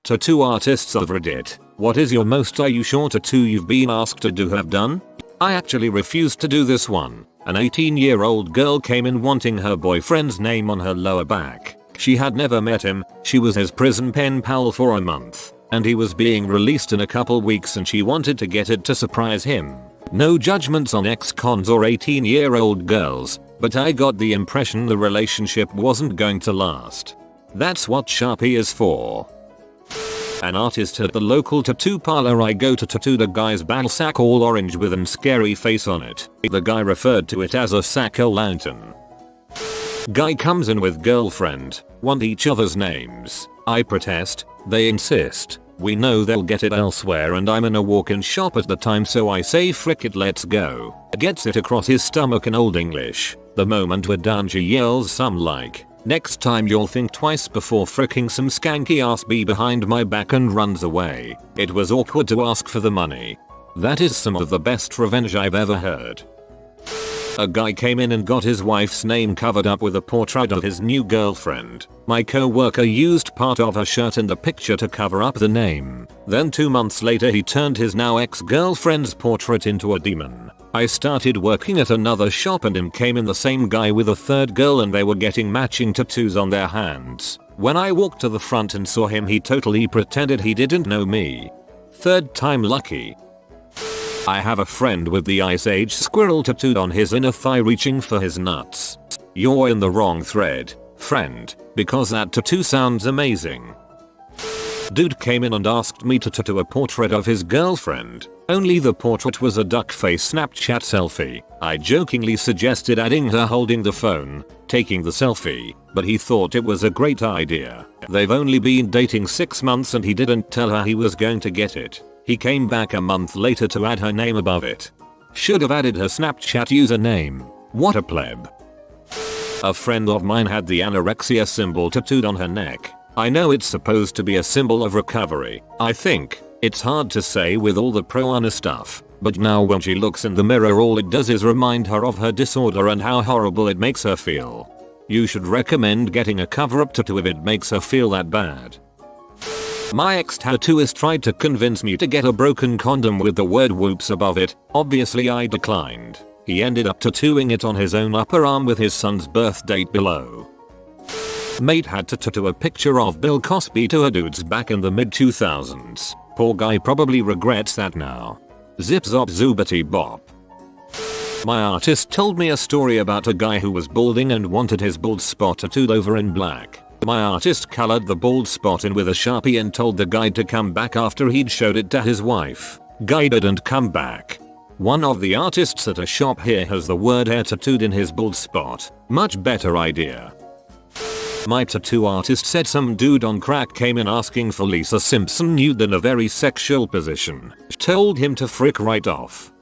Tattoo artists of Reddit, what is your most are you sure tattoo you've been asked to do have done? I actually refused to do this one. An 18-year-old girl came in wanting her boyfriend's name on her lower back. She had never met him, she was his prison pen pal for a month, and he was being released in a couple weeks and she wanted to get it to surprise him. No judgments on ex-cons or 18-year-old girls, but I got the impression the relationship wasn't going to last. That's what Sharpie is for. An artist at the local tattoo parlor I go to tattooed a guy's battle sack all orange with an scary face on it. The guy referred to it as a sack-o'-lantern. Guy comes in with girlfriend, want each other's names. I protest, they insist. We know they'll get it elsewhere and I'm in a walk-in shop at the time so I say frick it let's go. Gets it across his stomach in Old English. The moment we're done she yells some like, next time you'll think twice before fricking some skanky ass be behind my back and runs away. It was awkward to ask for the money. That is some of the best revenge I've ever heard. A guy came in and got his wife's name covered up with a portrait of his new girlfriend. My co-worker used part of her shirt in the picture to cover up the name. Then 2 months later he turned his now ex-girlfriend's portrait into a demon. I started working at another shop and in came in the same guy with a third girl and they were getting matching tattoos on their hands. When I walked to the front and saw him he totally pretended he didn't know me. Third time lucky. I have a friend with the Ice Age squirrel tattooed on his inner thigh reaching for his nuts. You're in the wrong thread, friend, because that tattoo sounds amazing. Dude came in and asked me to tattoo a portrait of his girlfriend. Only the portrait was a duck face Snapchat selfie. I jokingly suggested adding her holding the phone, taking the selfie, but he thought it was a great idea. They've only been dating 6 months and he didn't tell her he was going to get it. He came back a month later to add her name above it. Should have added her Snapchat username. What a pleb. A friend of mine had the anorexia symbol tattooed on her neck. I know it's supposed to be a symbol of recovery. I think. It's hard to say with all the pro-ana stuff. But now when she looks in the mirror all it does is remind her of her disorder and how horrible it makes her feel. You should recommend getting a cover-up tattoo if it makes her feel that bad. My ex-tattooist tried to convince me to get a broken condom with the word whoops above it. Obviously I declined. He ended up tattooing it on his own upper arm with his son's birth date below. Mate had to tattoo a picture of Bill Cosby to her dudes back in the mid 2000s. Poor guy probably regrets that now. Zip zop zoobity bop. My artist told me a story about a guy who was balding and wanted his bald spot tattooed over in black. My artist colored the bald spot in with a Sharpie and told the guy to come back after he'd showed it to his wife. Guy didn't come back. One of the artists at a shop here has the word hair tattooed in his bald spot. Much better idea. My tattoo artist said some dude on crack came in asking for Lisa Simpson nude in a very sexual position. Told him to frick right off.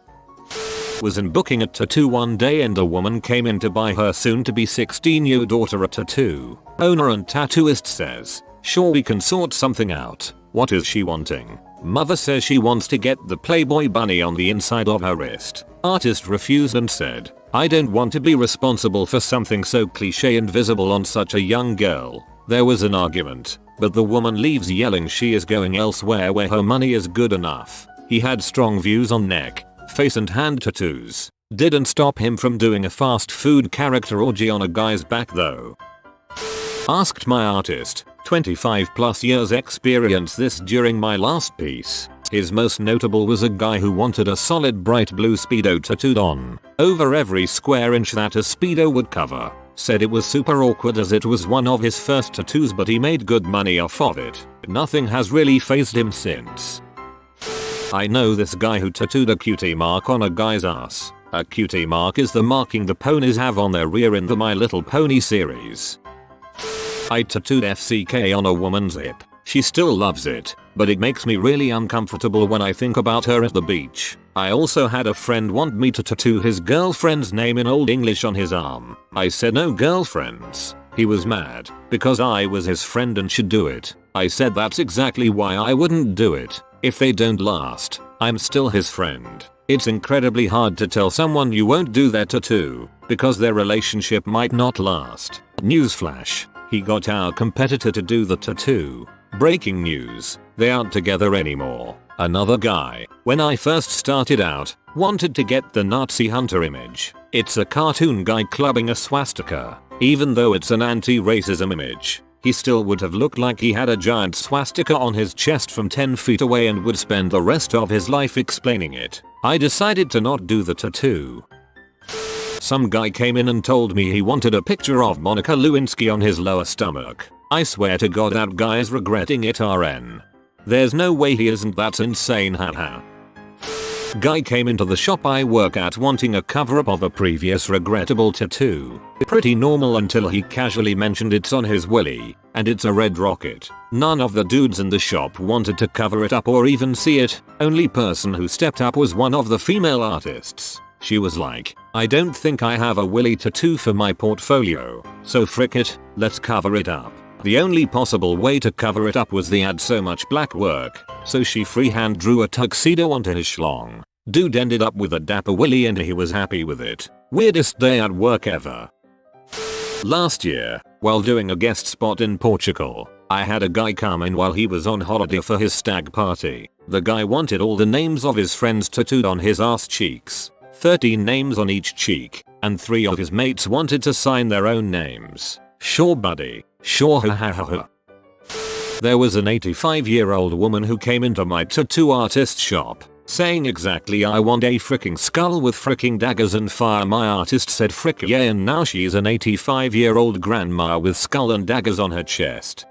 Was in booking a tattoo one day and a woman came in to buy her soon to be 16-year daughter a tattoo. Owner and tattooist says, sure we can sort something out. What is she wanting? Mother says she wants to get the Playboy bunny on the inside of her wrist. Artist refused and said, I don't want to be responsible for something so cliche and visible on such a young girl. There was an argument, but the woman leaves yelling she is going elsewhere where her money is good enough. He had strong views on neck, face and hand tattoos. Didn't stop him from doing a fast food character orgy on a guy's back though. Asked my artist, 25 plus years experience this during my last piece. His most notable was a guy who wanted a solid bright blue Speedo tattooed on over every square inch that a Speedo would cover. Said it was super awkward as it was one of his first tattoos but he made good money off of it. Nothing has really fazed him since. I know this guy who tattooed a cutie mark on a guy's ass. A cutie mark is the marking the ponies have on their rear in the My Little Pony series. I tattooed FCK on a woman's hip. She still loves it, but it makes me really uncomfortable when I think about her at the beach. I also had a friend want me to tattoo his girlfriend's name in Old English on his arm. I said no girlfriends. He was mad, because I was his friend and should do it. I said that's exactly why I wouldn't do it. If they don't last, I'm still his friend. It's incredibly hard to tell someone you won't do their tattoo, because their relationship might not last. Newsflash, he got our competitor to do the tattoo. Breaking news, they aren't together anymore. Another guy, when I first started out, wanted to get the Nazi hunter image. It's a cartoon guy clubbing a swastika. Even though it's an anti-racism image, he still would have looked like he had a giant swastika on his chest from 10 feet away and would spend the rest of his life explaining it. I decided to not do the tattoo. Some guy came in and told me he wanted a picture of Monica Lewinsky on his lower stomach. I swear to God that guy is regretting it RN. There's no way he isn't, that's insane, haha. Guy came into the shop I work at wanting a cover-up of a previous regrettable tattoo. Pretty normal until he casually mentioned it's on his willy, and it's a red rocket. None of the dudes in the shop wanted to cover it up or even see it. Only person who stepped up was one of the female artists. She was like, I don't think I have a willy tattoo for my portfolio, so frick it, let's cover it up. The only possible way to cover it up was the add so much black work, so she freehand drew a tuxedo onto his schlong. Dude ended up with a dapper willy and he was happy with it. Weirdest day at work ever. Last year, while doing a guest spot in Portugal, I had a guy come in while he was on holiday for his stag party. The guy wanted all the names of his friends tattooed on his ass cheeks. 13 names on each cheek, and 3 of his mates wanted to sign their own names. Sure buddy, sure ha ha ha ha. There was an 85-year-old woman who came into my tattoo artist shop, saying exactly I want a freaking skull with freaking daggers and fire. My artist said frick yeah, and now she's an 85-year-old grandma with skull and daggers on her chest.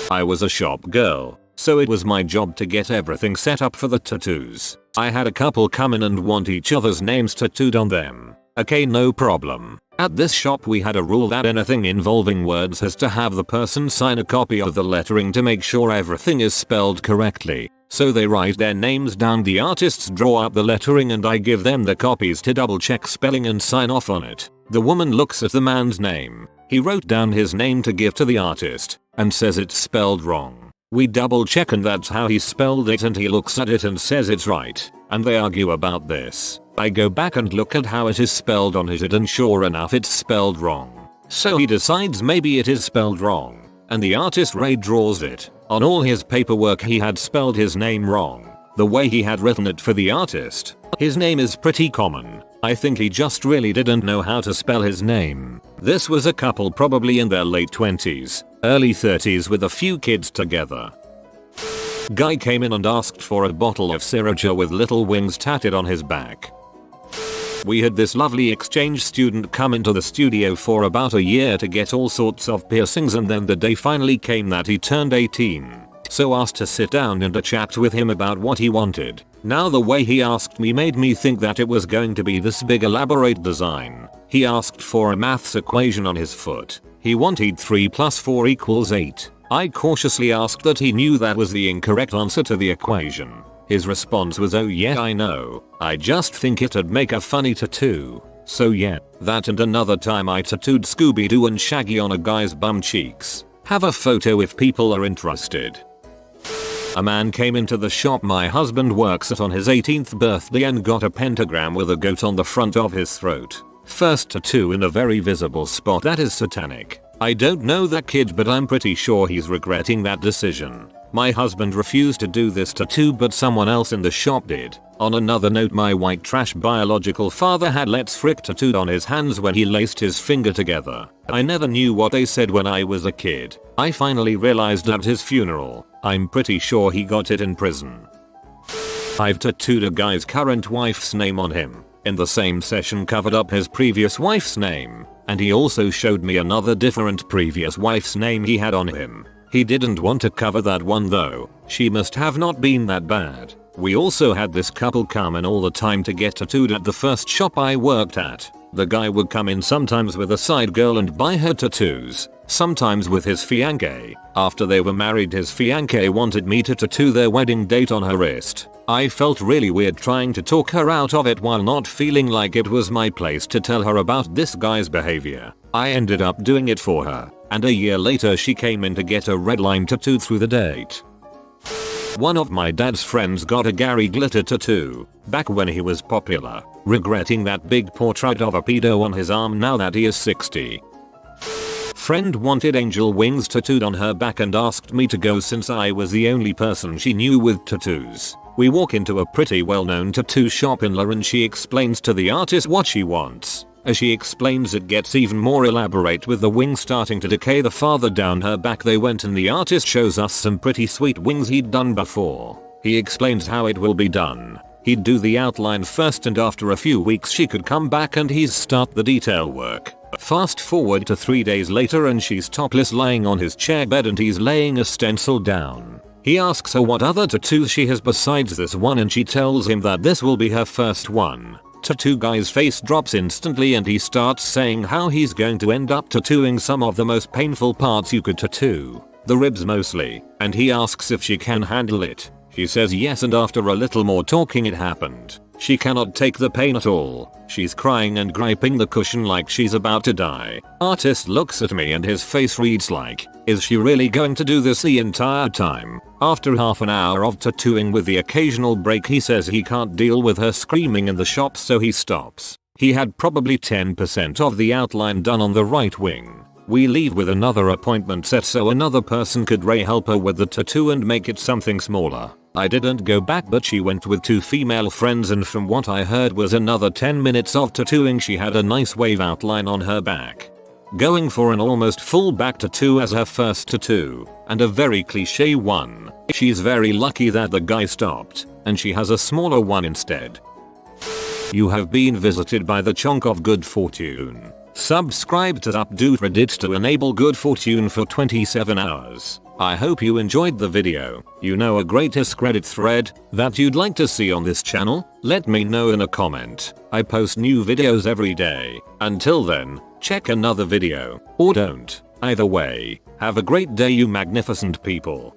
I was a shop girl, so it was my job to get everything set up for the tattoos. I had a couple come in and want each other's names tattooed on them. Okay, no problem. At this shop we had a rule that anything involving words has to have the person sign a copy of the lettering to make sure everything is spelled correctly. So they write their names down, the artists draw up the lettering, and I give them the copies to double check spelling and sign off on it. The woman looks at the man's name. He wrote down his name to give to the artist and says it's spelled wrong. We double check and that's how he spelled it, and he looks at it and says it's right, and they argue about this. I go back and look at how it is spelled on his it, and sure enough it's spelled wrong. So he decides maybe it is spelled wrong, and the artist redraws it. On all his paperwork he had spelled his name wrong, the way he had written it for the artist. His name is pretty common. I think he just really didn't know how to spell his name. This was a couple probably in their late 20s, early 30s with a few kids together. Guy came in and asked for a bottle of sriracha with little wings tatted on his back. We had this lovely exchange student come into the studio for about a year to get all sorts of piercings, and then the day finally came that he turned 18. So asked to sit down and to chat with him about what he wanted. Now the way he asked me made me think that it was going to be this big elaborate design. He asked for a maths equation on his foot. He wanted 3 + 4 = 8. I cautiously asked that he knew that was the incorrect answer to the equation. His response was, oh yeah I know, I just think it'd make a funny tattoo. So yeah, that and another time I tattooed Scooby-Doo and Shaggy on a guy's bum cheeks. Have a photo if people are interested. A man came into the shop my husband works at on his 18th birthday and got a pentagram with a goat on the front of his throat. First tattoo in a very visible spot that is satanic. I don't know that kid, but I'm pretty sure he's regretting that decision. My husband refused to do this tattoo, but someone else in the shop did. On another note, my white trash biological father had "Let's Frick" tattooed on his hands when he laced his finger together. I never knew what they said when I was a kid. I finally realized at his funeral. I'm pretty sure he got it in prison. I've tattooed a guy's current wife's name on him. In the same session covered up his previous wife's name, and he also showed me another different previous wife's name he had on him. He didn't want to cover that one though. She must have not been that bad. We also had this couple come in all the time to get tattooed at the first shop I worked at. The guy would come in sometimes with a side girl and buy her tattoos, sometimes with his fiancée. After they were married, his fiancée wanted me to tattoo their wedding date on her wrist. I felt really weird trying to talk her out of it while not feeling like it was my place to tell her about this guy's behavior. I ended up doing it for her, and a year later she came in to get a red line tattooed through the date. One of my dad's friends got a Gary Glitter tattoo back when he was popular, regretting that big portrait of a pedo on his arm now that he is 60. friend wanted angel wings tattooed on her back and asked me to go since I was the only person she knew with tattoos. We walk into a pretty well-known tattoo shop in La and she explains to the artist what she wants. As she explains, it gets even more elaborate with the wings starting to decay the farther down her back they went, and the artist shows us some pretty sweet wings he'd done before. He explains how it will be done. He'd do the outline first and after a few weeks she could come back and he'd start the detail work. Fast forward to 3 days later and she's topless lying on his chair bed and he's laying a stencil down. He asks her what other tattoos she has besides this one and she tells him that this will be her first one. Tattoo guy's face drops instantly and he starts saying how he's going to end up tattooing some of the most painful parts you could tattoo. The ribs mostly, and he asks if she can handle it. She says yes, and after a little more talking it happened. She cannot take the pain at all. She's crying and griping the cushion like she's about to die. Artist looks at me and his face reads like, is she really going to do this the entire time? After half an hour of tattooing with the occasional break, he says he can't deal with her screaming in the shop, so he stops. He had probably 10% of the outline done on the right wing. We leave with another appointment set so another person could help her with the tattoo and make it something smaller. I didn't go back, but she went with 2 female friends and from what I heard was another 10 minutes of tattooing. She had a nice wave outline on her back. Going for an almost full back tattoo as her first tattoo, and a very cliche one. She's very lucky that the guy stopped, and she has a smaller one instead. You have been visited by the chunk of good fortune. Subscribe to Updoot Reddit to enable good fortune for 27 hours. I hope you enjoyed the video. You know a great AskReddit thread that you'd like to see on this channel? Let me know in a comment. I post new videos every day. Until then, check another video, or don't. Either way, have a great day you magnificent people.